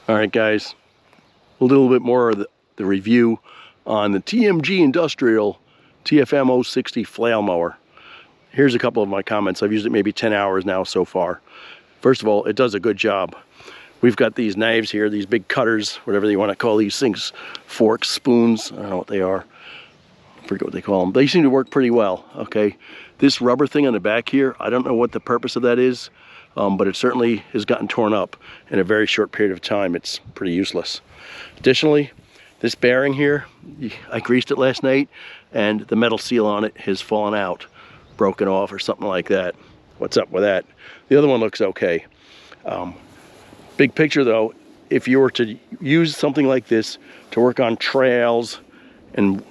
All right, guys, a little bit more of the review on the TMG Industrial TFM 060 Flail Mower. Here's a couple of my comments. I've used it maybe 10 hours now so far. First of all, it does a good job. We've got these knives here, these big cutters, whatever you want to call these things, forks, spoons, I don't know what they are. I forget what they call them. They seem to work pretty well, okay? This rubber thing on the back here, I don't know what the purpose of that is, but it certainly has gotten torn up in a very short period of time. It's pretty useless. Additionally, this bearing here, I greased it last night, and the metal seal on it has fallen out, broken off or something like that. What's up with that? The other one looks okay. Big picture though, if you were to use something like this to work on trails and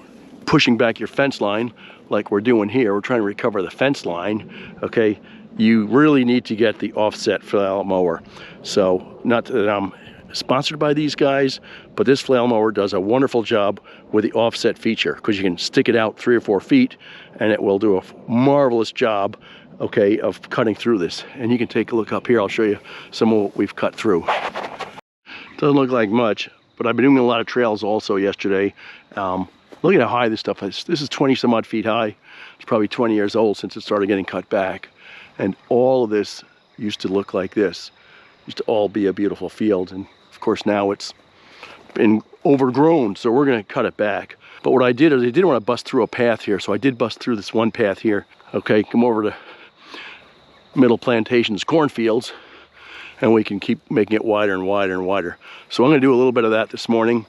pushing back your fence line, like we're doing here, we're trying to recover the fence line, okay, you really need to get the offset flail mower. So, not that I'm sponsored by these guys, but this flail mower does a wonderful job with the offset feature, because you can stick it out 3 or 4 feet and it will do a marvelous job, okay, of cutting through this. And you can take a look up here. I'll show you some of what we've cut through. Doesn't look like much, but I've been doing a lot of trails also yesterday. Look at how high this stuff is. This is 20 some odd feet high. It's probably 20 years old since it started getting cut back. And all of this used to look like this. Used to all be a beautiful field. And of course now it's been overgrown, so we're gonna cut it back. But what I did is I didn't want to bust through a path here, so I did bust through this one path here. Okay, come over to Middle Plantations cornfields, and we can keep making it wider and wider and wider. So I'm gonna do a little bit of that this morning.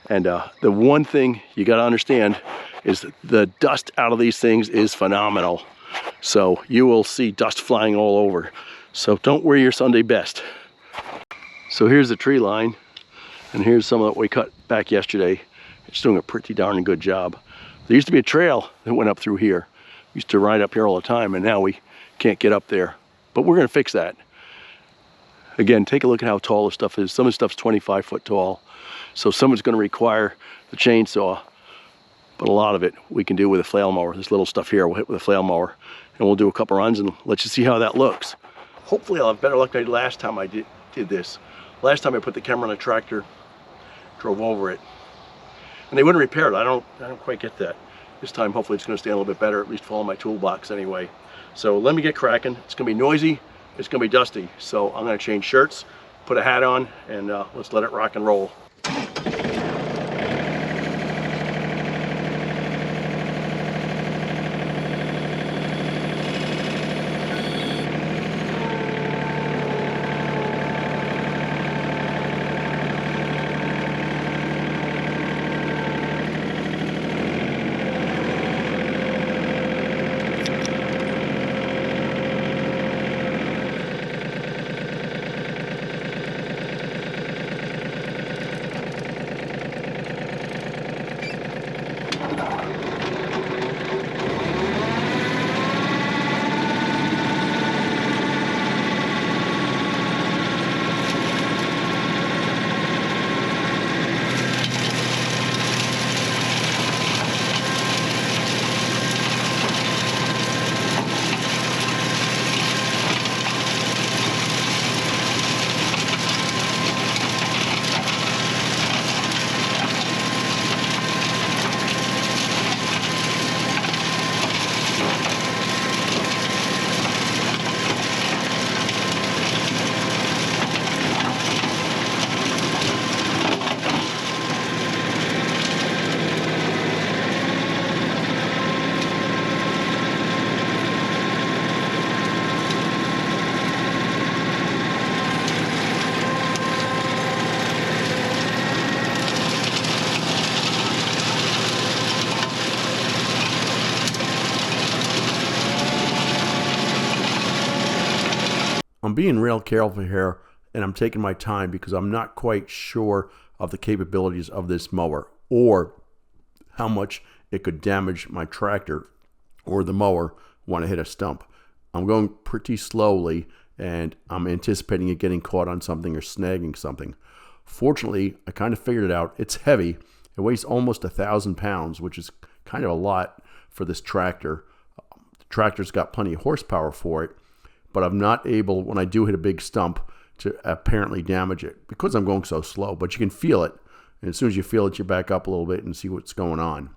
And the one thing you gotta understand is that the dust out of these things is phenomenal. So you will see dust flying all over. So don't wear your Sunday best. So here's the tree line, and here's some of what we cut back yesterday. It's doing a pretty darn good job. There used to be a trail that went up through here. We used to ride up here all the time, and now we can't get up there. But we're gonna fix that. Again, take a look at how tall this stuff is. Some of the stuff's 25 foot tall. So someone's gonna require the chainsaw, but a lot of it we can do with a flail mower. This little stuff here we'll hit with a flail mower, and we'll do a couple runs and let you see how that looks. Hopefully I'll have better luck than I did last time I did this. Last time I put the camera on a tractor, drove over it, and they wouldn't repair it. I don't quite get that. This time hopefully it's gonna stand a little bit better, at least follow my toolbox anyway. So let me get cracking. It's gonna be noisy, it's gonna be dusty. So I'm gonna change shirts, put a hat on, and let's let it rock and roll. I'm being real careful here, and I'm taking my time because I'm not quite sure of the capabilities of this mower or how much it could damage my tractor or the mower when I hit a stump. I'm going pretty slowly, and I'm anticipating it getting caught on something or snagging something. Fortunately, I kind of figured it out. It's heavy. It weighs almost 1,000 pounds, which is kind of a lot for this tractor. The tractor's got plenty of horsepower for it, but I'm not able, when I do hit a big stump, to apparently damage it because I'm going so slow, but you can feel it. And as soon as you feel it, you back up a little bit and see what's going on.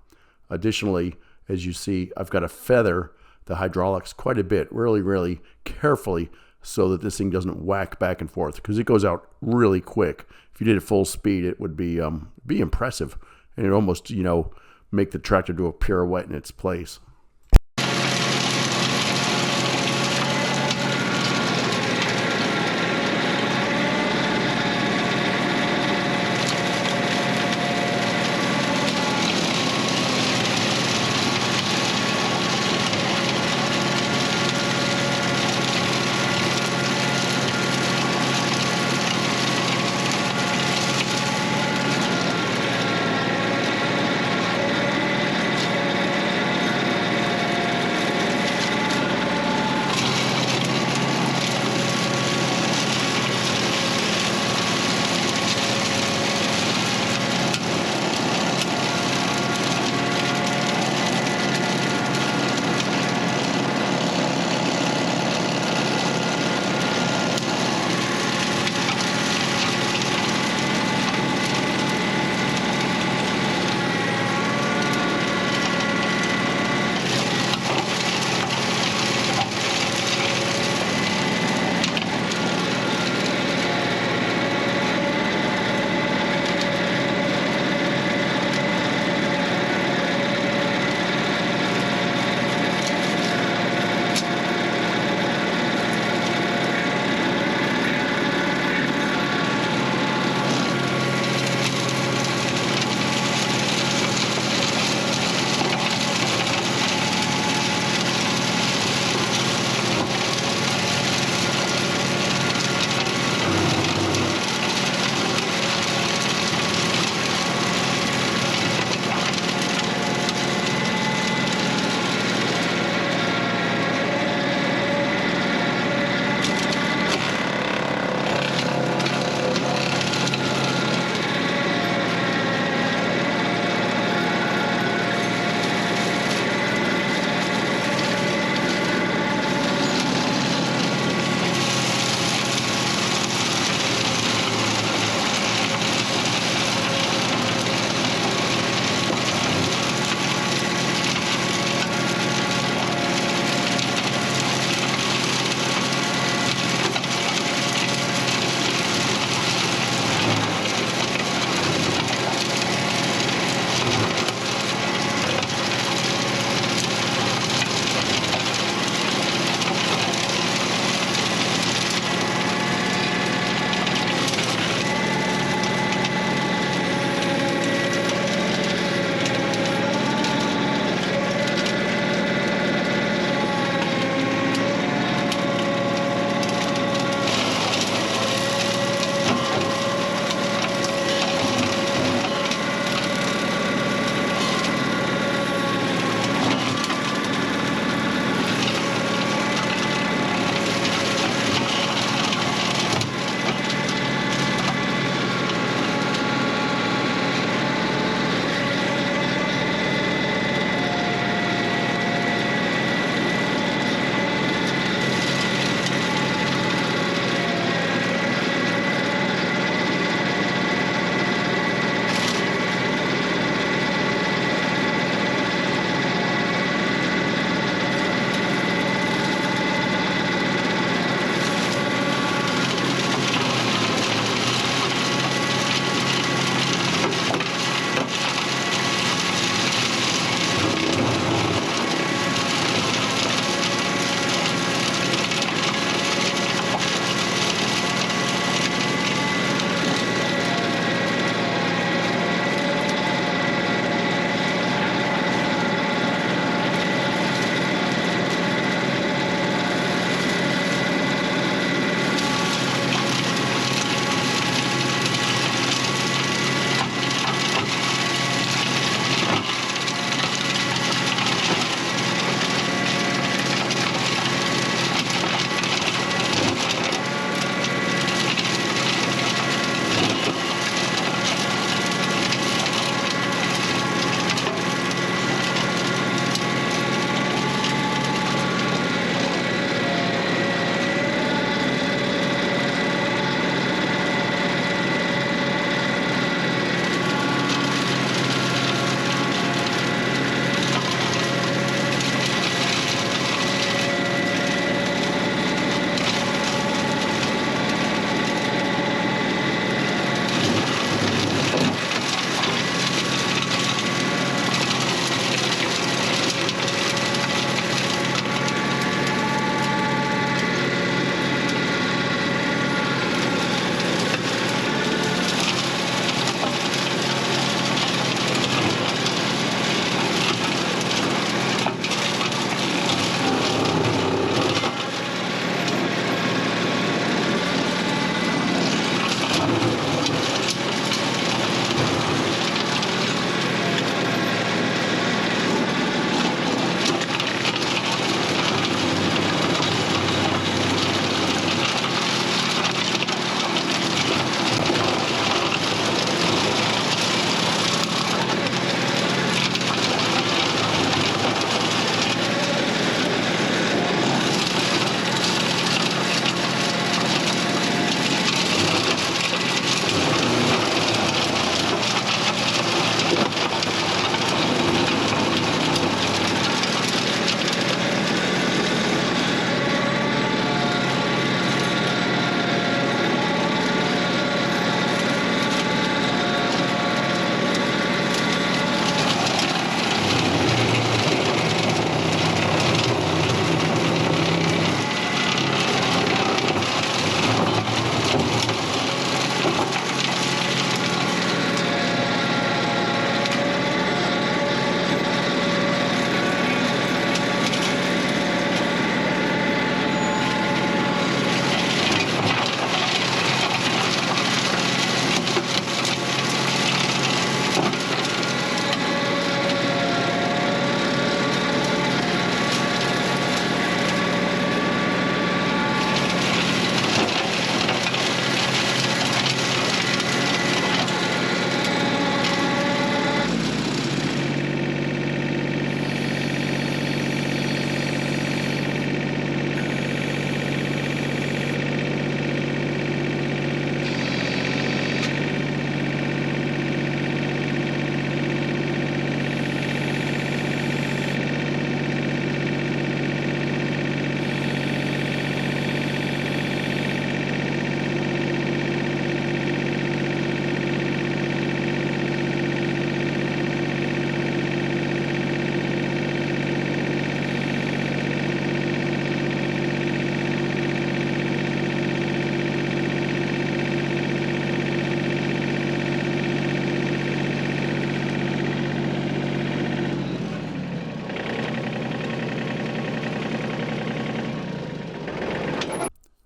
Additionally, as you see, I've got to feather the hydraulics quite a bit, really, really carefully, so that this thing doesn't whack back and forth, because it goes out really quick. If you did it full speed, it would be impressive, and it almost, make the tractor do a pirouette in its place.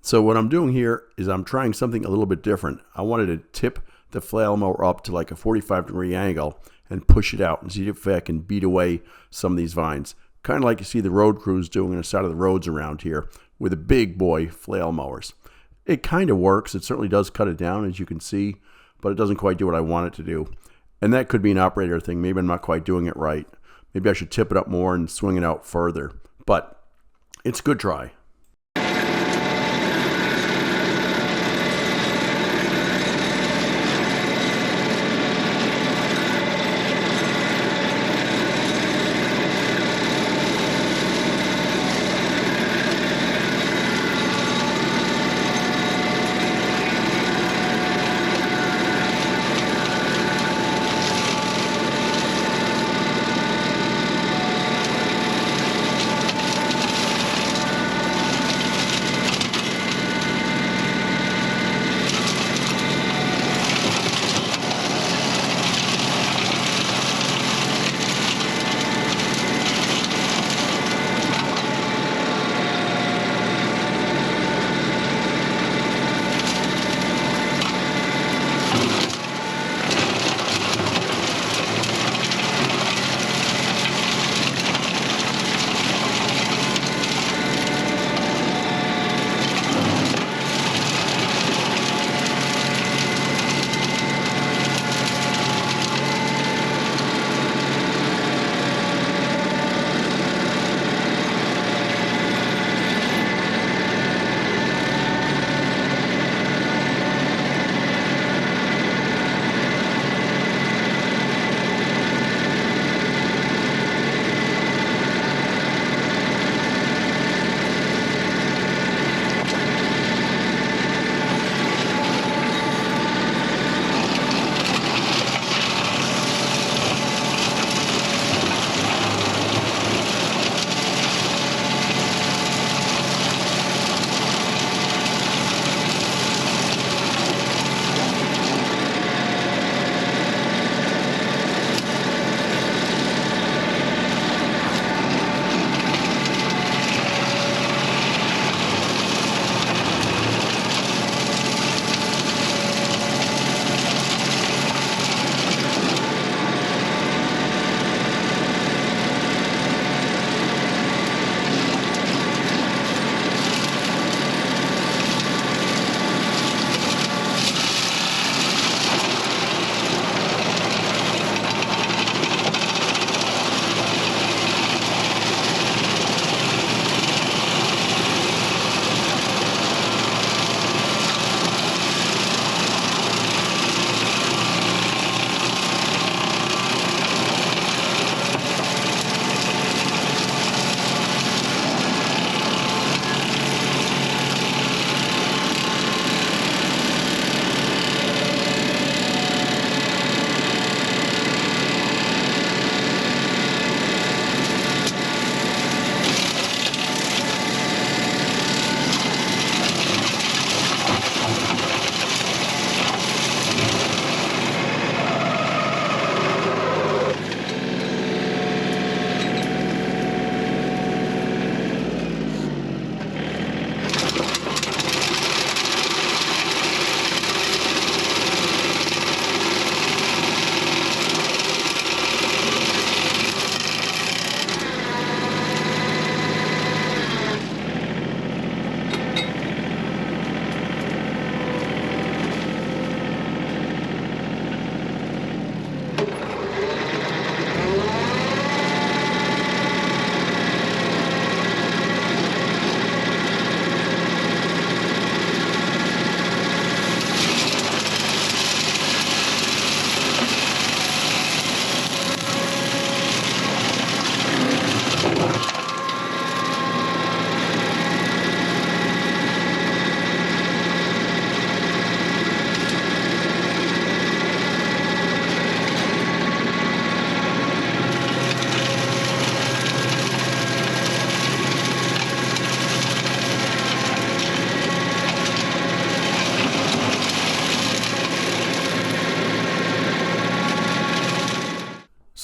So what I'm doing here is I'm trying something a little bit different. I wanted to tip the flail mower up to like a 45-degree angle and push it out and see if I can beat away some of these vines. Kind of like you see the road crews doing on the side of the roads around here with the big boy flail mowers. It kind of works. It certainly does cut it down, as you can see, but it doesn't quite do what I want it to do. And that could be an operator thing. Maybe I'm not quite doing it right. Maybe I should tip it up more and swing it out further. But it's a good try.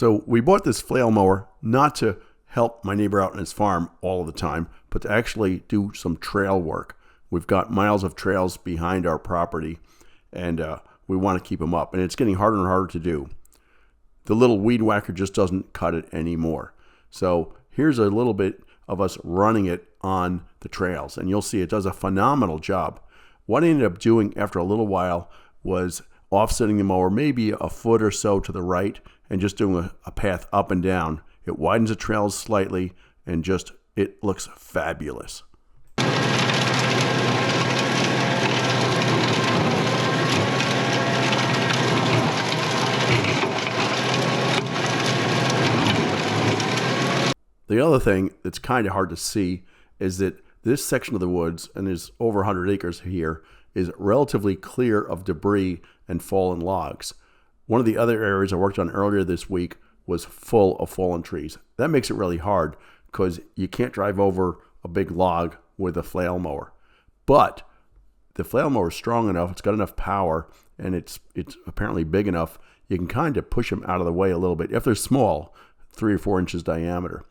So we bought this flail mower not to help my neighbor out on his farm all the time, but to actually do some trail work. We've got miles of trails behind our property, and we want to keep them up. And it's getting harder and harder to do. The little weed whacker just doesn't cut it anymore. So here's a little bit of us running it on the trails, and you'll see it does a phenomenal job. What I ended up doing after a little while was offsetting the mower maybe a foot or so to the right and just doing a path up and down. It widens the trails slightly, and just it looks fabulous. The other thing that's kind of hard to see is that this section of the woods, and there's over 100 acres here, is relatively clear of debris and fallen logs. One of the other areas I worked on earlier this week was full of fallen trees. That makes it really hard because you can't drive over a big log with a flail mower. But the flail mower is strong enough, it's got enough power, and it's apparently big enough, you can kind of push them out of the way a little bit if they're small, 3 or 4 inches diameter.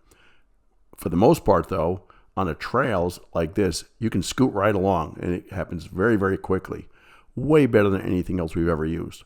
For the most part, though, on the trails like this, you can scoot right along, and it happens very, very quickly. Way better than anything else we've ever used.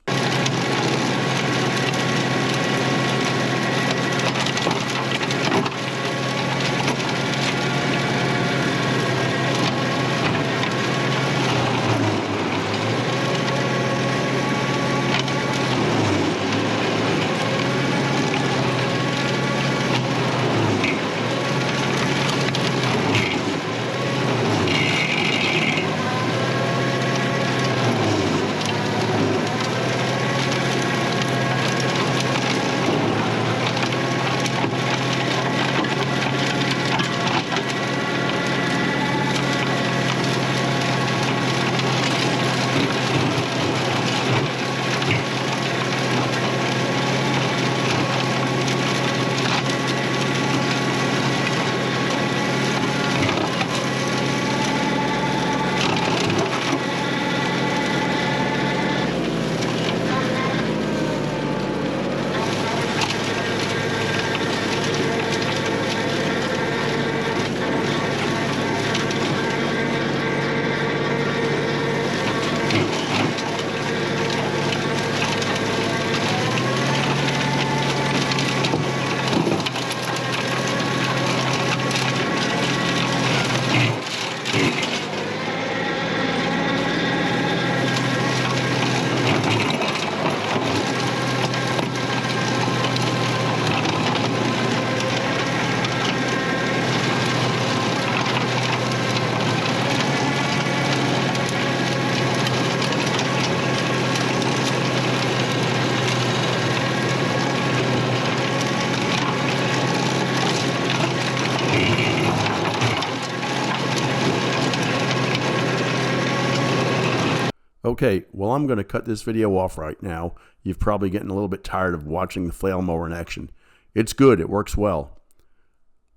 Okay, well, I'm going to cut this video off right now. You're probably getting a little bit tired of watching the flail mower in action. It's good. It works well.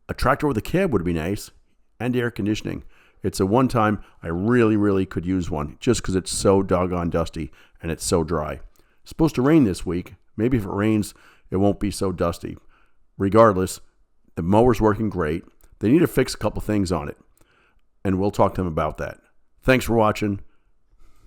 A tractor with a cab would be nice, and air conditioning. It's a one-time I really could use one just because it's so doggone dusty and it's so dry. It's supposed to rain this week. Maybe if it rains, it won't be so dusty. Regardless, the mower's working great. They need to fix a couple things on it, and we'll talk to them about that. Thanks for watching.